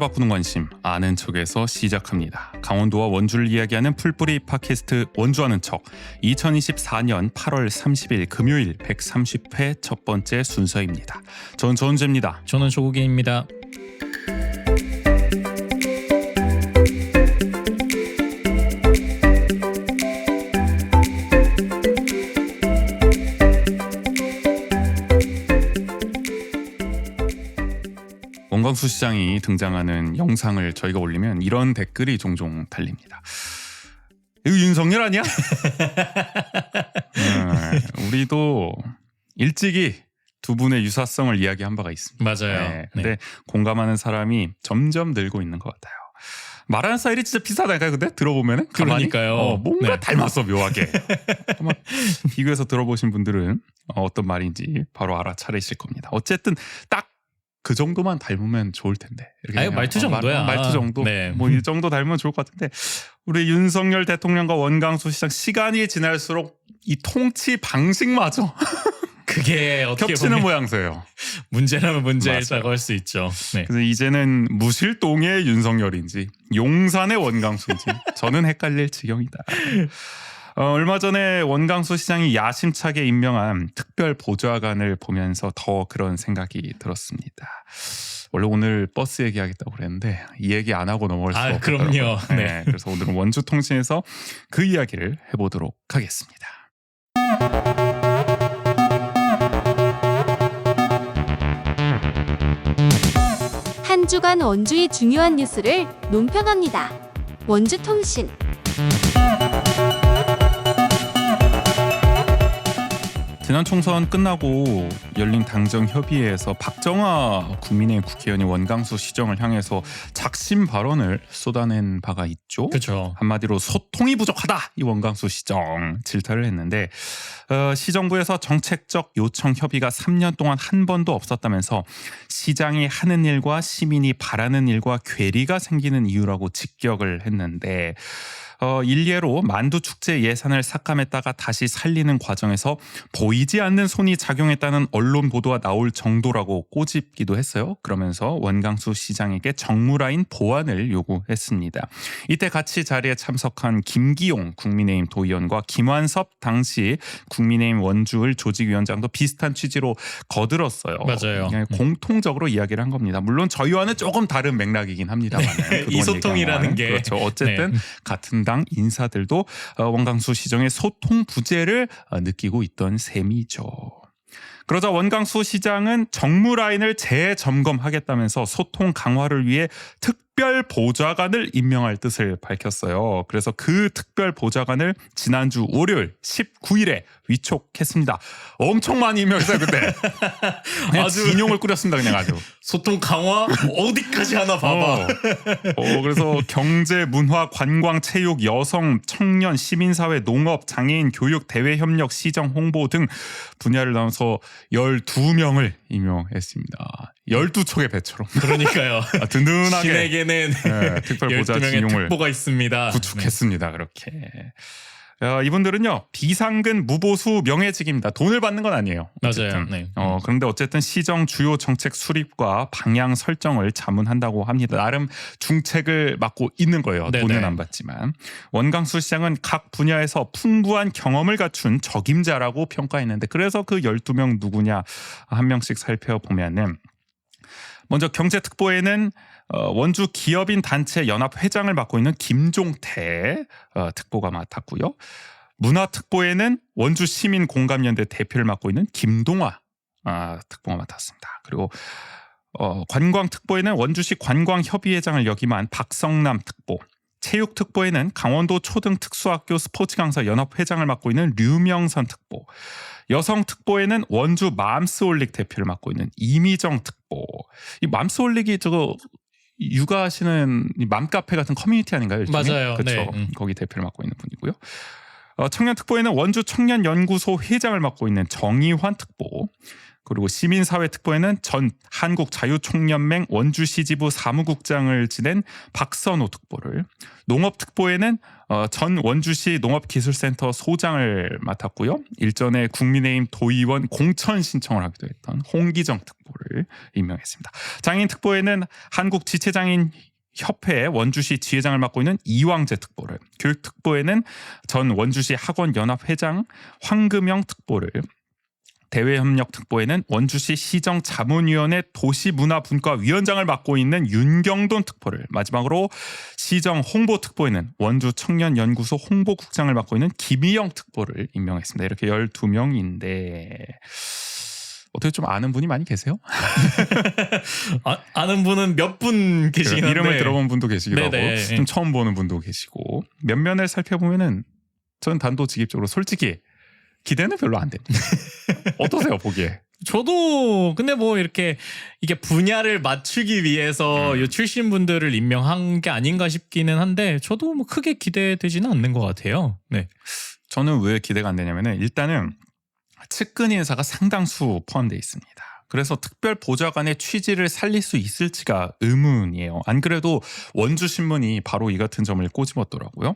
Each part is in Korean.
바꾸는 관심 아는 척에서 시작합니다. 강원도와 원주를 이야기하는 풀뿌리 팟캐스트 원주하는 척 2024년 8월 30일 금요일 130회 첫 번째 순서입니다. 전 전재입니다. 저는 조국인입니다. 원광수 시장이 등장하는 영상을 저희가 올리면 이런 댓글이 종종 달립니다. 이거 윤석열 아니야? 우리도 일찍이 두 분의 유사성을 이야기한 바가 있습니다. 맞아요. 근데 공감하는 사람이 점점 늘고 있는 것 같아요. 말하는 스타일이 진짜 비슷하다니까요. 근데 들어보면은 가만히 그러니까요. 뭔가 닮았어 묘하게. 한번 비교해서 들어보신 분들은 어떤 말인지 바로 알아차리실 겁니다. 어쨌든 딱 그 정도만 닮으면 좋을 텐데. 아유, 말투 정도야. 말투 정도. 네. 뭐 이 정도 닮으면 좋을 것 같은데 우리 윤석열 대통령과 원광수 시장 시간이 지날수록 이 통치 방식마저 그게 어떻게 겹치는 보면 모양새예요. 문제라면 문제라고 할 수 있죠. 네. 그래서 이제는 무실동의 윤석열인지 용산의 원광수인지 저는 헷갈릴 지경이다. 얼마 전에 원광수 시장이 야심차게 임명한 특별 보좌관을 보면서 더 그런 생각이 들었습니다. 원래 오늘 버스 얘기하겠다고 그랬는데 이 얘기 안 하고 넘어갈 수가 없더라고요. 그럼요. 네. 그래서 오늘은 원주통신에서 그 이야기를 해보도록 하겠습니다. 한 주간 원주의 중요한 뉴스를 논평합니다. 원주통신. 지난 총선 끝나고 열린 당정 협의회에서 박정아 국민의힘 국회의원이 원광수 시정을 향해서 작심 발언을 쏟아낸 바가 있죠. 그렇죠. 한마디로 소통이 부족하다 이 원광수 시정 질타를 했는데 시정부에서 정책적 요청 협의가 3년 동안 한 번도 없었다면서 시장이 하는 일과 시민이 바라는 일과 괴리가 생기는 이유라고 직격을 했는데 일례로 만두축제 예산을 삭감했다가 다시 살리는 과정에서 보이지 않는 손이 작용했다는 언론 보도가 나올 정도라고 꼬집기도 했어요. 그러면서 원광수 시장에게 정무라인 보완을 요구했습니다. 이때 같이 자리에 참석한 김기용 국민의힘 도의원과 김완섭 당시 국민의힘 원주을 조직위원장도 비슷한 취지로 거들었어요. 맞아요. 그냥 공통적으로 이야기를 한 겁니다. 물론 저희와는 조금 다른 맥락이긴 합니다만 이 소통이라는 게 그렇죠. 어쨌든 같은 당 인사들도 원광수 시정의 소통 부재를 느끼고 있던 셈이죠. 그러자 원광수 시장은 정무 라인을 재점검하겠다면서 소통 강화를 위해 특별 보좌관을 임명할 뜻을 밝혔어요. 그래서 그 특별 보좌관을 지난주 월요일 19일에 위촉했습니다. 엄청 많이 임명했어요 그때. 아주 진용을 꾸렸습니다 그냥 아주. 소통 강화 어디까지 하나 봐봐. 그래서 경제, 문화, 관광, 체육, 여성, 청년, 시민사회, 농업, 장애인, 교육, 대외협력, 시정, 홍보 등 분야를 나눠서 12명을 임명했습니다. 12촉의 배처럼. 그러니까요. 든든하게 신에게는 특별 보좌 12명의 진용을 특보가 있습니다. 구축했습니다. 그렇게. 이분들은요 비상근 무보수 명예직입니다. 돈을 받는 건 아니에요. 맞아요. 네. 그런데 어쨌든 시정 주요 정책 수립과 방향 설정을 자문한다고 합니다. 나름 중책을 맡고 있는 거예요. 네네. 돈은 안 받지만. 원광수 시장은 각 분야에서 풍부한 경험을 갖춘 적임자라고 평가했는데 그래서 그 12명 누구냐 한 명씩 살펴보면은 먼저 경제특보에는 원주 기업인 단체 연합 회장을 맡고 있는 김종태 특보가 맡았고요. 문화특보에는 원주 시민공감연대 대표를 맡고 있는 김동화 특보가 맡았습니다. 그리고 관광특보에는 원주시 관광협의회장을 역임한 박성남 특보, 체육특보에는 강원도 초등특수학교 스포츠강사 연합회장을 맡고 있는 류명선 특보, 여성특보에는 원주 맘스올릭 대표를 맡고 있는 이미정 특보. 이 맘스올릭이 저거 육아하시는 맘카페 같은 커뮤니티 아닌가요? 일종의? 맞아요. 그렇죠. 네. 거기 대표를 맡고 있는 분이고요. 청년특보에는 원주 청년연구소 회장을 맡고 있는 정의환 특보, 그리고 시민사회특보에는 전 한국자유총연맹 원주시지부 사무국장을 지낸 박선호 특보를, 농업특보에는 전 원주시 농업기술센터 소장을 맡았고요. 일전에 국민의힘 도의원 공천 신청을 하기도 했던 홍기정 특보를 임명했습니다. 장애인 특보에는 한국지체장애인 협회 원주시 지회장을 맡고 있는 이왕재 특보를, 교육특보에는 전 원주시 학원연합회장 황금영 특보를, 대외협력특보에는 원주시 시정자문위원회 도시문화분과위원장을 맡고 있는 윤경돈 특보를, 마지막으로 시정 홍보특보에는 원주청년연구소 홍보국장을 맡고 있는 김희영 특보를 임명했습니다. 이렇게 12명인데 어떻게 좀 아는 분이 많이 계세요? 아는 분은 몇 분 계시긴 한데 이름을 들어본 분도 계시기도 네네. 하고 좀 처음 보는 분도 계시고 몇 면을 살펴보면은 저는 단도직입적으로 솔직히 기대는 별로 안 됩니다. 어떠세요 보기에? 저도 근데 뭐 이렇게 이게 분야를 맞추기 위해서 요 출신 분들을 임명한 게 아닌가 싶기는 한데 저도 뭐 크게 기대되지는 않는 것 같아요. 네. 저는 왜 기대가 안 되냐면은 일단은 측근 인사가 상당수 포함되어 있습니다. 그래서 특별 보좌관의 취지를 살릴 수 있을지가 의문이에요. 안 그래도 원주신문이 바로 이 같은 점을 꼬집었더라고요.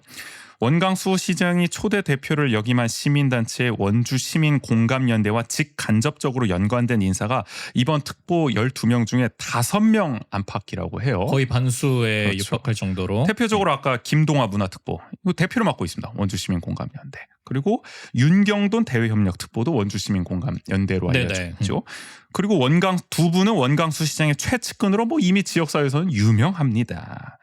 원광수 시장이 초대 대표를 역임한 시민단체 원주시민공감연대와 직간접적으로 연관된 인사가 이번 특보 12명 중에 5명 안팎이라고 해요. 거의 반수에 그렇죠. 육박할 정도로. 대표적으로 아까 김동아 문화특보 이거 대표를 맡고 있습니다. 원주시민공감연대. 그리고 윤경돈 대외협력특보도 원주시민공감연대로 네네. 알려져 있죠. 그리고 두 분은 원광수 시장의 최측근으로 뭐 이미 지역사회에서는 유명합니다.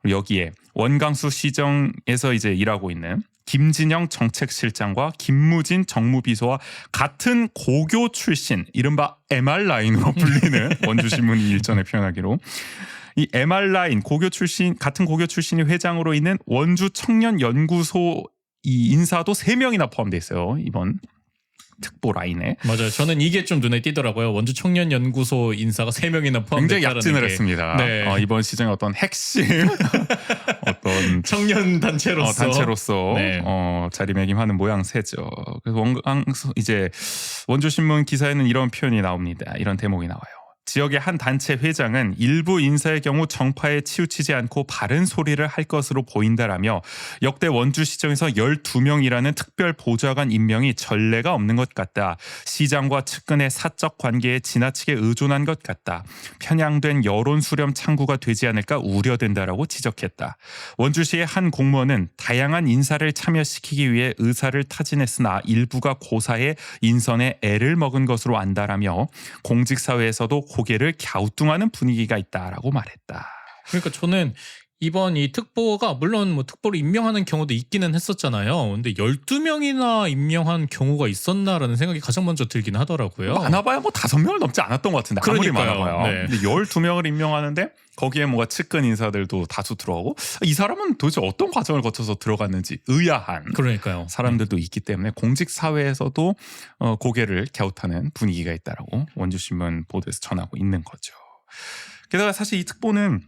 여기에 원광수 시정에서 이제 일하고 있는 김진영 정책실장과 김무진 정무비서와 같은 고교 출신, 이른바 MR 라인으로 불리는 원주신문이 일전에 표현하기로 이 MR 라인 같은 고교 출신이 회장으로 있는 원주 청년연구소 이 인사도 3명이나 포함되어 있어요. 이번 특보 라인에. 맞아요. 저는 이게 좀 눈에 띄더라고요. 원주 청년연구소 인사가 3명이나 포함됐다는 굉장히 약진을 게. 했습니다. 네. 이번 시장의 어떤 핵심 어떤 청년 단체로서 단체로서 네. 자리매김하는 모양새죠. 그래서 이제 원주신문 기사에는 이런 표현이 나옵니다. 이런 대목이 나와요. 지역의 한 단체 회장은 일부 인사의 경우 정파에 치우치지 않고 바른 소리를 할 것으로 보인다라며 역대 원주시정에서 12명이라는 특별 보좌관 임명이 전례가 없는 것 같다. 시장과 측근의 사적 관계에 지나치게 의존한 것 같다. 편향된 여론 수렴 창구가 되지 않을까 우려된다라고 지적했다. 원주시의 한 공무원은 다양한 인사를 참여시키기 위해 의사를 타진했으나 일부가 고사에 인선에 애를 먹은 것으로 안다라며 공직사회에서도 고개를 갸우뚱하는 분위기가 있다라고 말했다. 그러니까 저는 이번 이 특보가 물론 뭐 특보를 임명하는 경우도 있기는 했었잖아요. 근데 12명이나 임명한 경우가 있었나라는 생각이 가장 먼저 들긴 하더라고요. 많아봐야 뭐 5명을 넘지 않았던 것 같은데 아무리 그러니까요. 많아봐야. 네. 근데 12명을 임명하는데 거기에 뭔가 측근 인사들도 다수 들어가고 이 사람은 도대체 어떤 과정을 거쳐서 들어갔는지 의아한 그러니까요. 사람들도 있기 때문에 공직 사회에서도 고개를 갸웃하는 분위기가 있다라고 원주신문 보도에서 전하고 있는 거죠. 게다가 사실 이 특보는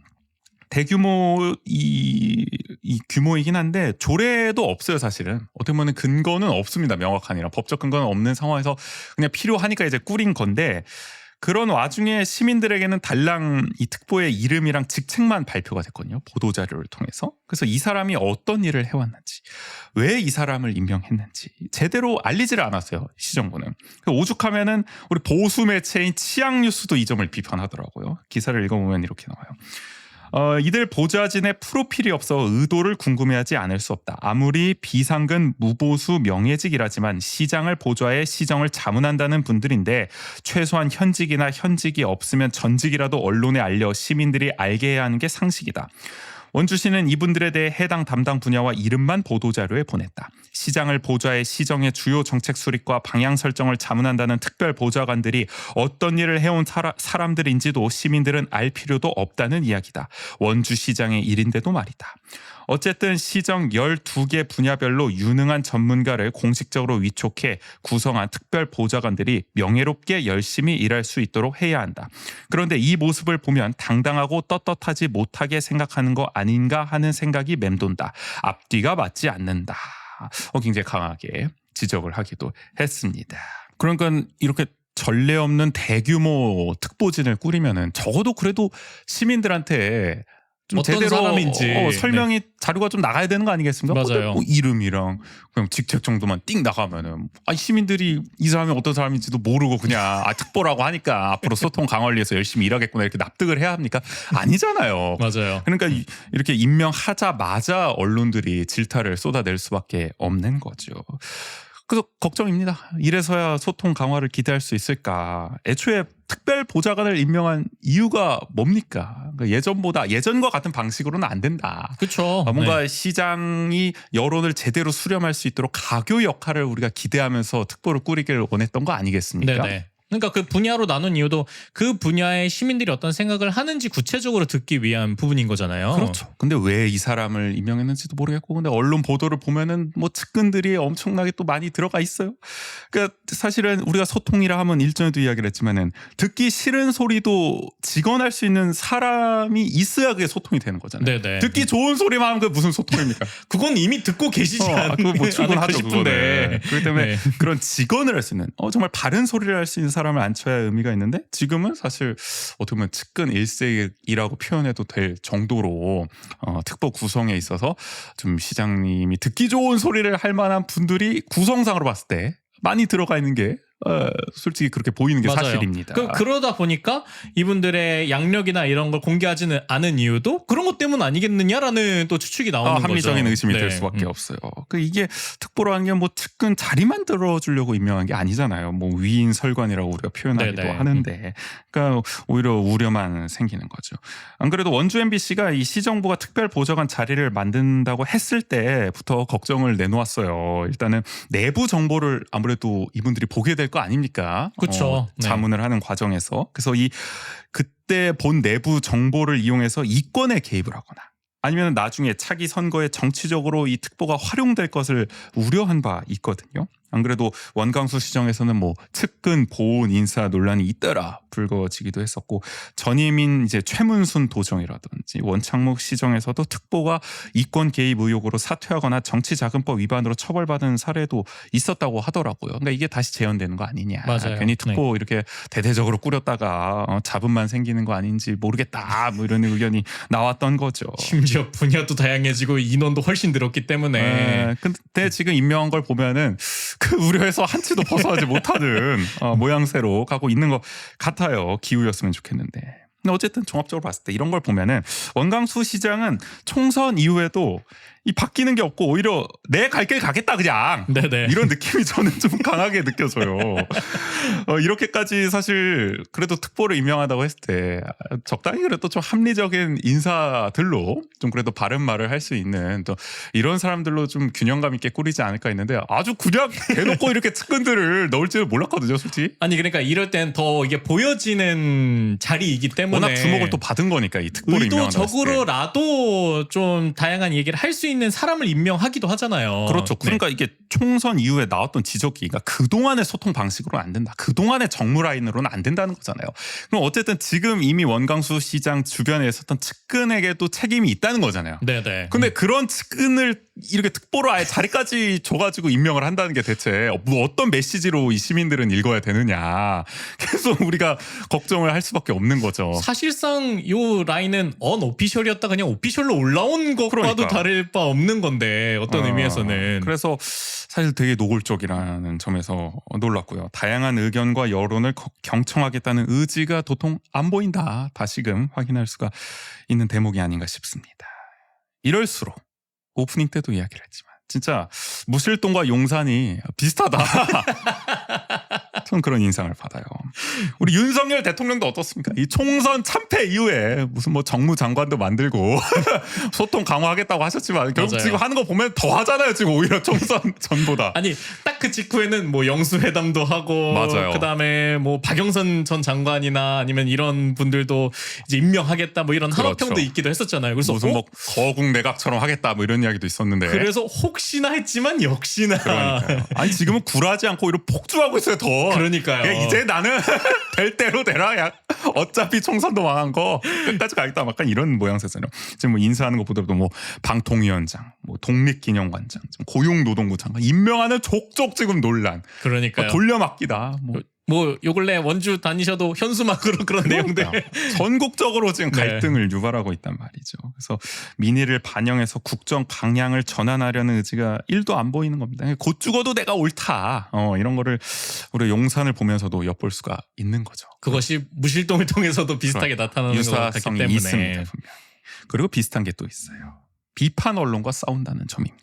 대규모 이 규모이긴 한데 조례도 없어요. 사실은 어떻게 보면 근거는 없습니다. 명확한이라 법적 근거는 없는 상황에서 그냥 필요하니까 이제 꾸린 건데 그런 와중에 시민들에게는 달랑 이 특보의 이름이랑 직책만 발표가 됐거든요. 보도자료를 통해서. 그래서 이 사람이 어떤 일을 해왔는지, 왜 이 사람을 임명했는지 제대로 알리지를 않았어요. 시정부는. 오죽하면은 우리 보수 매체인 치앙뉴스도 이 점을 비판하더라고요. 기사를 읽어보면 이렇게 나와요. 이들 보좌진의 프로필이 없어 의도를 궁금해하지 않을 수 없다. 아무리 비상근 무보수 명예직이라지만 시장을 보좌해 시정을 자문한다는 분들인데 최소한 현직이나 현직이 없으면 전직이라도 언론에 알려 시민들이 알게 해야 하는 게 상식이다. 원주시는 이분들에 대해 해당 담당 분야와 이름만 보도자료에 보냈다. 시장을 보좌해 시정의 주요 정책 수립과 방향 설정을 자문한다는 특별 보좌관들이 어떤 일을 해온 사람들인지도 시민들은 알 필요도 없다는 이야기다. 원주시장의 일인데도 말이다. 어쨌든 시정 12개 분야별로 유능한 전문가를 공식적으로 위촉해 구성한 특별 보좌관들이 명예롭게 열심히 일할 수 있도록 해야 한다. 그런데 이 모습을 보면 당당하고 떳떳하지 못하게 생각하는 거 아닌가 하는 생각이 맴돈다. 앞뒤가 맞지 않는다. 굉장히 강하게 지적을 하기도 했습니다. 그러니까 이렇게 전례 없는 대규모 특보진을 꾸리면은 적어도 그래도 시민들한테 좀 어떤 제대로 사람인지. 설명이 자료가 좀 나가야 되는 거 아니겠습니까? 맞아요. 뭐 이름이랑 그냥 직책 정도만 띵 나가면은 시민들이 이 사람이 어떤 사람인지도 모르고 그냥 특보라고 하니까 앞으로 소통 강화를 위해서 열심히 일하겠구나 이렇게 납득을 해야 합니까? 아니잖아요. 맞아요. 그러니까 이렇게 임명하자마자 언론들이 질타를 쏟아낼 수밖에 없는 거죠. 그래서 걱정입니다. 이래서야 소통 강화를 기대할 수 있을까? 애초에 특별 보좌관을 임명한 이유가 뭡니까? 그러니까 예전과 같은 방식으로는 안 된다. 그렇죠. 뭔가 시장이 여론을 제대로 수렴할 수 있도록 가교 역할을 우리가 기대하면서 특보를 꾸리기를 원했던 거 아니겠습니까? 네네. 그러니까 그 분야로 나눈 이유도 그 분야의 시민들이 어떤 생각을 하는지 구체적으로 듣기 위한 부분인 거잖아요. 그렇죠. 근데 왜 이 사람을 임명했는지도 모르겠고, 근데 언론 보도를 보면은 뭐 측근들이 엄청나게 또 많이 들어가 있어요. 그러니까 사실은 우리가 소통이라 하면 일전에도 이야기를 했지만은 듣기 싫은 소리도 직언할 수 있는 사람이 있어야 그게 소통이 되는 거잖아요. 네네. 듣기 좋은 소리만 하면 그게 무슨 소통입니까? 그건 이미 듣고 계시지 그거 뭐 출근하죠, 싶은데. 그거는. 그렇기 때문에 네. 그런 직언을 할 수 있는 정말 바른 소리를 할 수 있는 사람을 앉혀야 의미가 있는데, 지금은 사실 어떻게 보면 측근 일색이라고 표현해도 될 정도로 특보 구성에 있어서 좀 시장님이 듣기 좋은 소리를 할 만한 분들이 구성상으로 봤을 때 많이 들어가 있는 게 솔직히 그렇게 보이는 게 맞아요. 사실입니다. 그러다 보니까 이분들의 양력이나 이런 걸 공개하지는 않은 이유도 그런 것 때문 아니겠느냐라는 또 추측이 나오는 거죠. 합리적인 의심이 될 네. 수밖에 없어요. 이게 특보라는 게 뭐 측근 자리만 들어주려고 임명한 게 아니잖아요. 뭐 위인 설관이라고 우리가 표현하기도 네네. 하는데, 그러니까 오히려 우려만 생기는 거죠. 안 그래도 원주 MBC가 이 시정부가 특별 보좌관 자리를 만든다고 했을 때부터 걱정을 내놓았어요. 일단은 내부 정보를 아무래도 이분들이 보게 될 거 아닙니까? 그쵸. 네. 자문을 하는 과정에서. 그래서 그때 본 내부 정보를 이용해서 이권에 개입을 하거나 아니면 나중에 차기 선거에 정치적으로 이 특보가 활용될 것을 우려한 바 있거든요. 안 그래도 원광수 시정에서는 뭐 측근 보훈 인사 논란이 잇따라 불거지기도 했었고, 전임인 이제 최문순 도정이라든지 원창목 시정에서도 특보가 이권 개입 의혹으로 사퇴하거나 정치자금법 위반으로 처벌받은 사례도 있었다고 하더라고요. 그러니까 이게 다시 재현되는 거 아니냐. 맞아요. 괜히 특보 이렇게 대대적으로 꾸렸다가 잡음만 생기는 거 아닌지 모르겠다. 뭐 이런 의견이 나왔던 거죠. 심지어 분야도 다양해지고 인원도 훨씬 늘었기 때문에. 근데 지금 임명한 걸 보면은 그 우려에서 한치도 벗어나지 못하는 모양새로 가고 있는 것 같아요. 기우였으면 좋겠는데. 근데 어쨌든 종합적으로 봤을 때 이런 걸 보면은 원광수 시장은 총선 이후에도 바뀌는 게 없고 오히려 내 갈 길 가겠다 그냥. 네네. 이런 느낌이 저는 좀 강하게 느껴져요. 이렇게까지 사실 그래도 특보를 임명하다고 했을 때 적당히 그래도 좀 합리적인 인사들로 좀 그래도 바른 말을 할 수 있는 또 이런 사람들로 좀 균형감 있게 꾸리지 않을까 했는데, 아주 그냥 대놓고 이렇게 측근들을 넣을 줄은 몰랐거든요, 솔직히. 아니 그러니까 이럴 땐 더 이게 보여지는 자리이기 때문에 워낙 주목을 또 받은 거니까 이 특보를 임명한다고 했을 때. 의도적으로라도 좀 다양한 얘기를 할 수 있는 사람을 임명하기도 하잖아요. 그렇죠. 그러니까 이게 총선 이후에 나왔던 지적이, 그러니까 그동안의 소통 방식으로는 안 된다. 그동안의 정무 라인으로는 안 된다는 거잖아요. 그럼 어쨌든 지금 이미 원광수 시장 주변에 있었던 측근에게도 책임이 있다는 거잖아요. 네네. 근데 그런 측근을 이렇게 특보로 아예 자리까지 줘가지고 임명을 한다는 게 대체 뭐 어떤 메시지로 이 시민들은 읽어야 되느냐. 계속 우리가 걱정을 할 수밖에 없는 거죠. 사실상 요 라인은 언오피셜이었다 그냥 오피셜로 올라온 것과도 그러니까요. 다를 바 없는 건데 어떤 의미에서는. 그래서 사실 되게 노골적이라는 점에서 놀랐고요. 다양한 의견과 여론을 경청하겠다는 의지가 도통 안 보인다. 다시금 확인할 수가 있는 대목이 아닌가 싶습니다. 이럴수록 오프닝 때도 이야기를 했지만 진짜 무실동과 용산이 비슷하다. 전 그런 인상을 받아요. 우리 윤석열 대통령도 어떻습니까? 이 총선 참패 이후에 무슨 뭐 정무장관도 만들고 소통 강화하겠다고 하셨지만 결국 맞아요. 지금 하는 거 보면 더 하잖아요. 지금 오히려 총선 전보다. 아니 딱 그 직후에는 뭐 영수회담도 하고 맞아요. 그다음에 뭐 박영선 전 장관이나 아니면 이런 분들도 이제 임명하겠다 뭐 이런 한화평도 그렇죠. 있기도 했었잖아요. 그래서 무슨 뭐 거국 내각처럼 하겠다 뭐 이런 이야기도 있었는데. 그래서 혹시나 했지만 역시나 그러니까요. 아니 지금은 굴하지 않고 오히려 폭주하고 있어요. 더. 그러니까요. 야, 이제 나는 될 대로 되라. 야, 어차피 총선도 망한 거 끝까지 가겠다. 약간 이런 모양새잖아요. 지금 뭐 인사하는 거 보더라도 뭐 방통위원장, 뭐 독립기념관장, 고용노동부 장관 임명하는 족족 지금 논란. 그러니까요. 돌려막기다. 뭐 뭐 요 근래 원주 다니셔도 현수막으로 그런 내용들 전국적으로 지금 네. 갈등을 유발하고 있단 말이죠. 그래서 민의를 반영해서 국정 방향을 전환하려는 의지가 1도 안 보이는 겁니다. 곧 죽어도 내가 옳다. 이런 거를 우리 용산을 보면서도 엿볼 수가 있는 거죠. 그것이 무실동을 통해서도 비슷하게 나타나는 것 같기 유사성이 때문에 있습니다. 분명히. 그리고 비슷한 게 또 있어요. 비판 언론과 싸운다는 점입니다.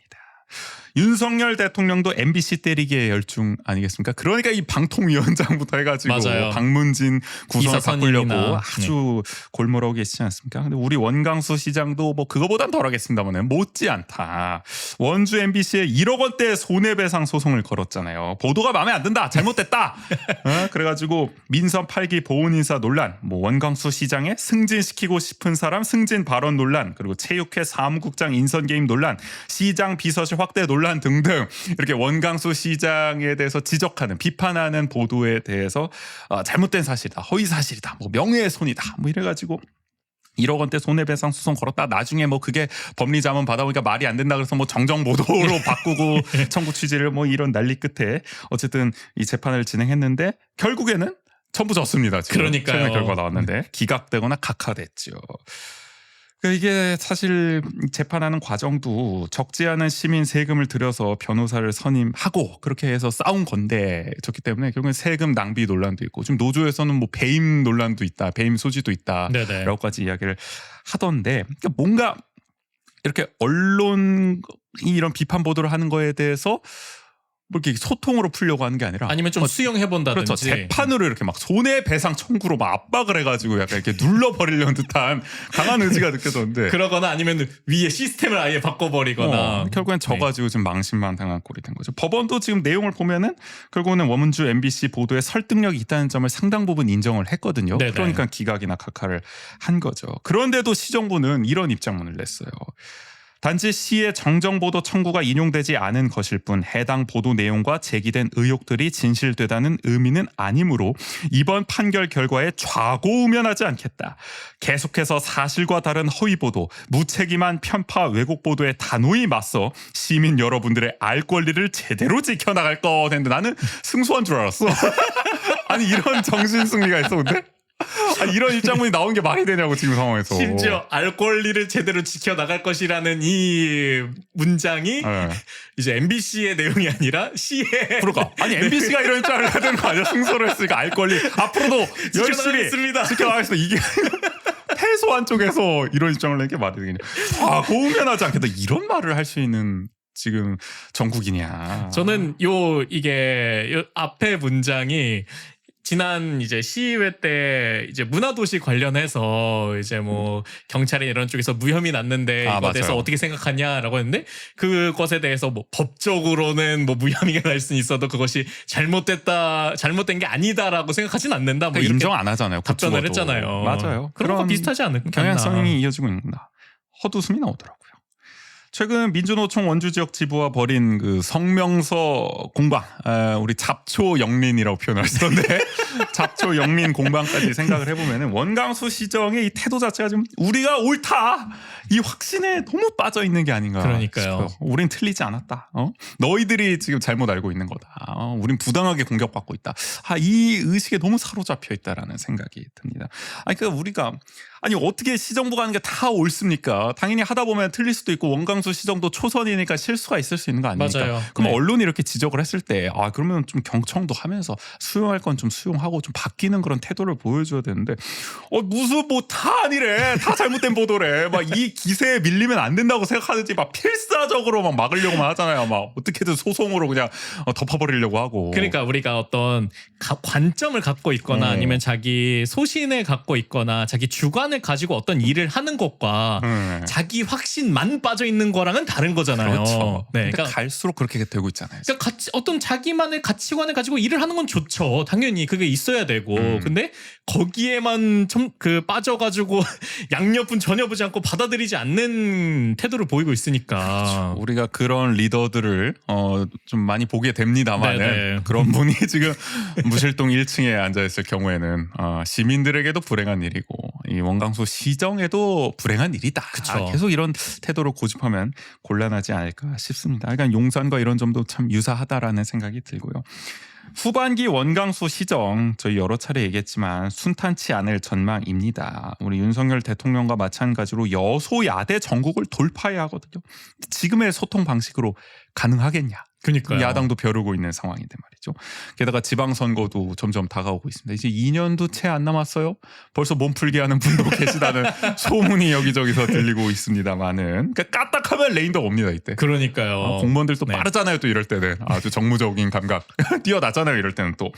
윤석열 대통령도 MBC 때리기에 열중 아니겠습니까? 그러니까 이 방통위원장부터 해가지고 맞아요. 박문진 구성을 이사선임이나. 바꾸려고 아주 골몰하고 계시지 않습니까? 근데 우리 원광수 시장도 뭐 그거보단 덜하겠습니다만 못지않다. 원주 MBC에 1억 원대 손해배상 소송을 걸었잖아요. 보도가 마음에 안 든다. 잘못됐다. 그래가지고 민선 8기 보훈인사 논란, 뭐 원광수 시장에 승진시키고 싶은 사람 승진 발언 논란, 그리고 체육회 사무국장 인선 개입 논란, 시장 비서실 확대 논란 등등 이렇게 원광수 시장에 대해서 지적하는 비판하는 보도에 대해서 잘못된 사실이다, 허위 사실이다, 뭐 명예훼손이다, 뭐 이래가지고 1억 원대 손해배상 소송 걸었다. 나중에 뭐 그게 법리자문 받아보니까 말이 안 된다 그래서 뭐 정정보도로 바꾸고 청구 취지를 뭐 이런 난리 끝에 어쨌든 이 재판을 진행했는데 결국에는 전부 졌습니다. 지금. 그러니까요. 최근에 결과 나왔는데 기각되거나 각하됐죠. 그러니까 이게 사실 재판하는 과정도 적지 않은 시민 세금을 들여서 변호사를 선임하고 그렇게 해서 싸운 건데 좋기 때문에 결국엔 세금 낭비 논란도 있고 지금 노조에서는 뭐 배임 논란도 있다, 배임 소지도 네네. 있다라고까지 이야기를 하던데 그러니까 뭔가 이렇게 언론이 이런 비판 보도를 하는 거에 대해서 뭐 이렇게 소통으로 풀려고 하는 게 아니라 아니면 좀 수용해본다든지 그렇죠. 재판으로 이렇게 막 손해배상 청구로 막 압박을 해가지고 약간 이렇게 눌러버리려는 듯한 강한 의지가 느껴졌는데 그러거나 아니면 위에 시스템을 아예 바꿔버리거나 결국엔 져가지고 지금 망신망당한 꼴이 된 거죠. 법원도 지금 내용을 보면은 결국에는 원문주 MBC 보도에 설득력이 있다는 점을 상당 부분 인정을 했거든요. 네네. 그러니까 기각이나 각하를 한 거죠. 그런데도 시정부는 이런 입장문을 냈어요. 단지 시의 정정보도 청구가 인용되지 않은 것일 뿐 해당 보도 내용과 제기된 의혹들이 진실되다는 의미는 아니므로 이번 판결 결과에 좌고우면하지 않겠다. 계속해서 사실과 다른 허위보도, 무책임한 편파 왜곡 보도에 단호히 맞서 시민 여러분들의 알 권리를 제대로 지켜나갈 것 했는데 나는 승소한 줄 알았어. 아니 이런 정신승리가 있어 근데? 아니, 이런 입장문이 나온 게 말이 되냐고 지금 상황에서. 심지어 알 권리를 제대로 지켜나갈 것이라는 이 문장이 네. 이제 MBC의 내용이 아니라 C의 그러니까 아니 MBC가 이런 입장을 해야 되는 거 아니야? 승소를 했으니까 알 권리 앞으로도 열심히 지켜나가겠습니다. 지켜나가겠습니다. 이게 패소한 쪽에서 이런 입장을 낸 게 말이 되겠냐? 고우면하지 않겠다 이런 말을 할 수 있는 지금 전국이냐? 저는 이게 요 앞에 문장이 지난 이제 시의회 때 이제 문화도시 관련해서 이제 뭐 경찰이 이런 쪽에서 무혐의 났는데 이거에 대해서 맞아요. 어떻게 생각하냐라고 했는데 그것에 대해서 뭐 법적으로는 뭐 무혐의가 날 수는 있어도 그것이 잘못된 게 아니다라고 생각하진 않는다. 뭐 그러니까 이렇게 인정 안 하잖아요. 답변을 고추어도. 했잖아요. 맞아요. 그런 거 비슷하지 않을까? 경향성이 이어지고 있는다. 헛웃음이 나오더라고요. 최근 민주노총 원주 지역 지부와 벌인 그 성명서 공방, 우리 잡초 영린이라고 표현을 하시던데 잡초 영린 공방까지 생각을 해보면은 원광수 시정의 이 태도 자체가 좀 우리가 옳다 이 확신에 너무 빠져 있는 게 아닌가. 그러니까요. 싶어요. 우린 틀리지 않았다. 너희들이 지금 잘못 알고 있는 거다. 우린 부당하게 공격받고 있다. 이 의식에 너무 사로잡혀 있다라는 생각이 듭니다. 그러니까 우리가 어떻게 시정부가 하는 게 다 옳습니까? 당연히 하다 보면 틀릴 수도 있고 원광수 시정도 초선이니까 실수가 있을 수 있는 거 아닙니까? 맞아요. 그럼 네. 언론이 이렇게 지적을 했을 때 그러면 좀 경청도 하면서 수용할 건 좀 수용하고 좀 바뀌는 그런 태도를 보여줘야 되는데 무슨 뭐 다 아니래. 다 잘못된 보도래. 막 이 기세에 밀리면 안 된다고 생각하는지 막 필사적으로 막 막으려고만 하잖아요. 막 어떻게든 소송으로 그냥 덮어버리려고 하고. 그러니까 우리가 어떤 관점을 갖고 있거나 아니면 자기 소신을 갖고 있거나 자기 주관을 가지고 어떤 일을 하는 것과 자기 확신만 빠져 있는 거랑은 다른 거잖아요. 그렇죠. 네, 근데 그러니까 갈수록 그렇게 되고 있잖아요. 그러니까 어떤 자기만의 가치관을 가지고 일을 하는 건 좋죠. 당연히 그게 있어야 되고. 근데 거기에만 빠져가지고 양옆은 전혀 보지 않고 받아들이지 않는 태도를 보이고 있으니까. 그렇죠. 우리가 그런 리더들을 좀 많이 보게 됩니다만 네네. 그런 분이 지금 무실동 1층에 앉아있을 경우에는 시민들에게도 불행한 일이고 이 원광수 시정에도 불행한 일이다. 그쵸. 계속 이런 태도를 고집하면 곤란하지 않을까 싶습니다. 그러니까 용산과 이런 점도 참 유사하다라는 생각이 들고요. 후반기 원강수 시정 저희 여러 차례 얘기했지만 순탄치 않을 전망입니다. 우리 윤석열 대통령과 마찬가지로 여소야대 전국을 돌파해야 하거든요. 지금의 소통 방식으로 가능하겠냐? 그러니까요. 야당도 벼르고 있는 상황인데 말이죠. 게다가 지방선거도 점점 다가오고 있습니다. 이제 2년도 채 안 남았어요. 벌써 몸풀기 하는 분도 계시다는 소문이 여기저기서 들리고 있습니다만은 그러니까 까딱하면 레인더가 옵니다 이때. 그러니까요. 공무원들도 네. 빠르잖아요. 또 이럴 때는 아주 정무적인 감각 뛰어나잖아요. 이럴 때는 또.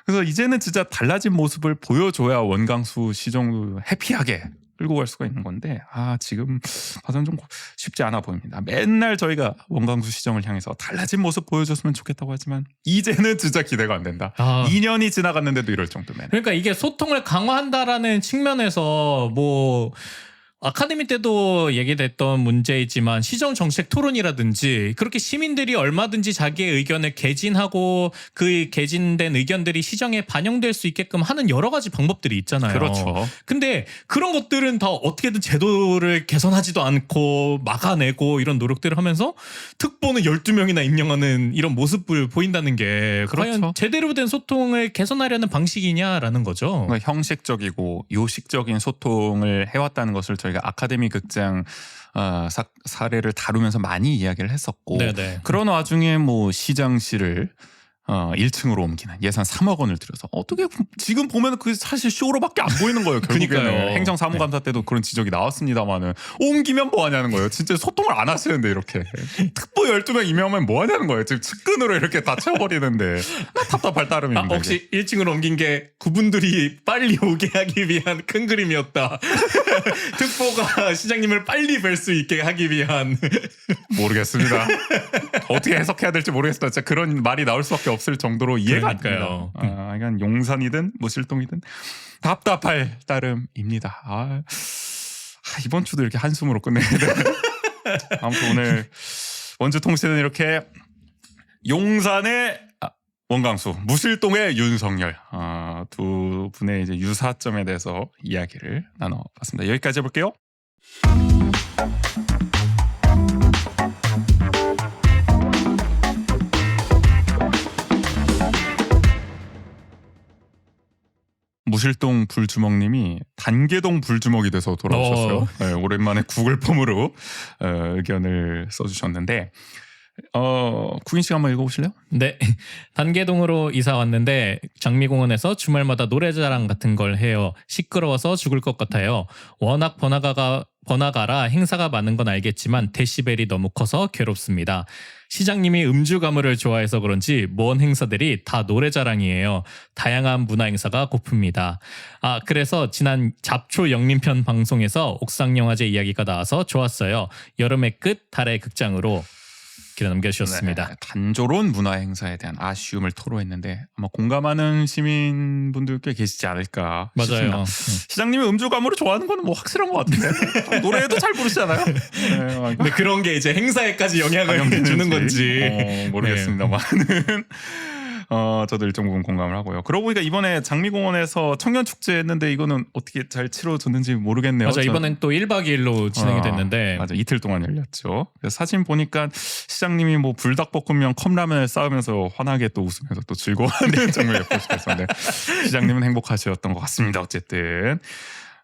그래서 이제는 진짜 달라진 모습을 보여줘야 원강수 시정도 해피하게 끌고 갈 수가 있는 건데 지금 봐서는 좀 쉽지 않아 보입니다. 맨날 저희가 원강수 시정을 향해서 달라진 모습 보여줬으면 좋겠다고 하지만 이제는 진짜 기대가 안 된다. 2년이 지나갔는데도 이럴 정도면. 그러니까 이게 소통을 강화한다라는 측면에서 뭐 아카데미 때도 얘기됐던 문제이지만 시정 정책 토론이라든지 그렇게 시민들이 얼마든지 자기의 의견을 개진하고 그 개진된 의견들이 시정에 반영될 수 있게끔 하는 여러 가지 방법들이 있잖아요. 그렇죠. 근데 그런 것들은 다 어떻게든 제도를 개선하지도 않고 막아내고 이런 노력들을 하면서 특보는 12명이나 임명하는 이런 모습을 보인다는 게 그렇죠. 과연 제대로 된 소통을 개선하려는 방식이냐라는 거죠. 그러니까 형식적이고 요식적인 소통을 해왔다는 것을 저희가 아카데미 극장 사례를 다루면서 많이 이야기를 했었고 네네. 그런 와중에 뭐 시장실을 1층으로 옮기는 예산 3억 원을 들여서 어떻게 지금 보면 그 사실 쇼로밖에 안 보이는 거예요. 결국에는 그러니까요. 행정사무감사 때도 그런 지적이 나왔습니다만은 옮기면 뭐 하냐는 거예요. 진짜 소통을 안 하시는데 이렇게 특보 12명 임명하면 뭐 하냐는 거예요. 지금 측근으로 이렇게 다 채워버리는데 답답할 따름입니다. 혹시 1층으로 옮긴 게 그분들이 빨리 오게 하기 위한 큰 그림이었다. 특보가 시장님을 빨리 뵐 수 있게 하기 위한. 모르겠습니다. 어떻게 해석해야 될지 모르겠습니다. 진짜 그런 말이 나올 수밖에 없을 정도로 이해가 안 그러니까요. 됩니다. 그러니까 용산이든 무실동이든 답답할 따름입니다. 이번 주도 이렇게 한숨으로 끝내야 되네. 아무튼 오늘 원주통신은 이렇게 용산의 원강수, 무실동의 윤석열 두 분의 이제 유사점에 대해서 이야기를 나눠봤습니다. 여기까지 해볼게요. 무실동 불주먹님이 단계동 불주먹이 돼서 돌아오셨어요. 네, 오랜만에 구글 폼으로 의견을 써주셨는데 구인 씨가 한번 읽어보실래요? 네. 단계동으로 이사 왔는데 장미공원에서 주말마다 노래자랑 같은 걸 해요. 시끄러워서 죽을 것 같아요. 워낙 번화가라 행사가 많은 건 알겠지만 데시벨이 너무 커서 괴롭습니다. 시장님이 음주 가무를 좋아해서 그런지 뭔 행사들이 다 노래자랑이에요. 다양한 문화 행사가 고픕니다. 그래서 지난 잡초 영림편 방송에서 옥상영화제 이야기가 나와서 좋았어요. 여름의 끝 달의 극장으로 기대 남겨주셨습니다. 네, 단조로운 문화 행사에 대한 아쉬움을 토로했는데 아마 공감하는 시민분들 꽤 계시지 않을까 맞아요. 싶습니다. 시장님이 음주 가무를 좋아하는 건 뭐 확실한 것 같은데 노래도 잘 부르시잖아요. 네, 근데 그런 게 이제 행사에까지 영향을 주는 건지 모르겠습니다만은 저도 일정 부분 공감을 하고요. 그러고 보니까 이번에 장미공원에서 청년축제 했는데 이거는 어떻게 잘 치러졌는지 모르겠네요. 맞아, 이번엔 또 1박 2일로 진행이 됐는데 맞아, 이틀 동안 열렸죠. 그래서 사진 보니까 시장님이 뭐 불닭볶음면 컵라면을 쌓으면서 환하게 또 웃으면서 또 즐거워하는 장면을 볼 수가 있었는데 시장님은 행복하셨던 것 같습니다. 어쨌든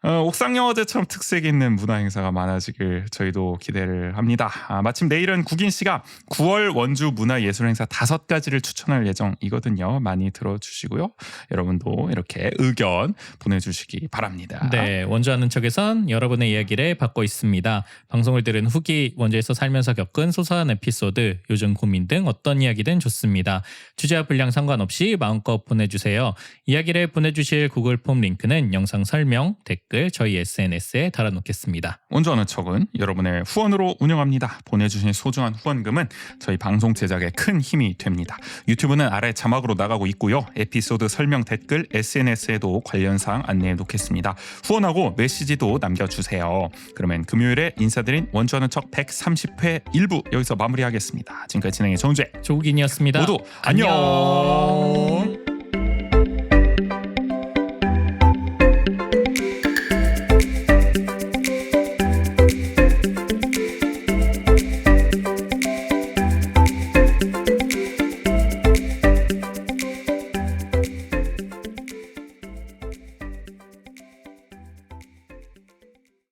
옥상영화제처럼 특색 있는 문화 행사가 많아지길 저희도 기대를 합니다. 마침 내일은 국인 씨가 9월 원주 문화예술행사 5가지를 추천할 예정이거든요. 많이 들어주시고요. 여러분도 이렇게 의견 보내주시기 바랍니다. 네, 원주하는 척에선 여러분의 이야기를 받고 있습니다. 방송을 들은 후기, 원주에서 살면서 겪은 소소한 에피소드, 요즘 고민 등 어떤 이야기든 좋습니다. 주제와 분량 상관없이 마음껏 보내주세요. 이야기를 보내주실 구글 폼 링크는 영상 설명, 댓글, 저희 SNS에 달아놓겠습니다. 원주하는 척은 여러분의 후원으로 운영합니다. 보내주신 소중한 후원금은 저희 방송 제작에 큰 힘이 됩니다. 유튜브는 아래 자막으로 나가고 있고요. 에피소드 설명 댓글 SNS에도 관련 사항 안내해 놓겠습니다. 후원하고 메시지도 남겨주세요. 그러면 금요일에 인사드린 원주하는 척 130회 1부 여기서 마무리하겠습니다. 지금까지 진행의 정우재 조국인이었습니다. 모두 안녕.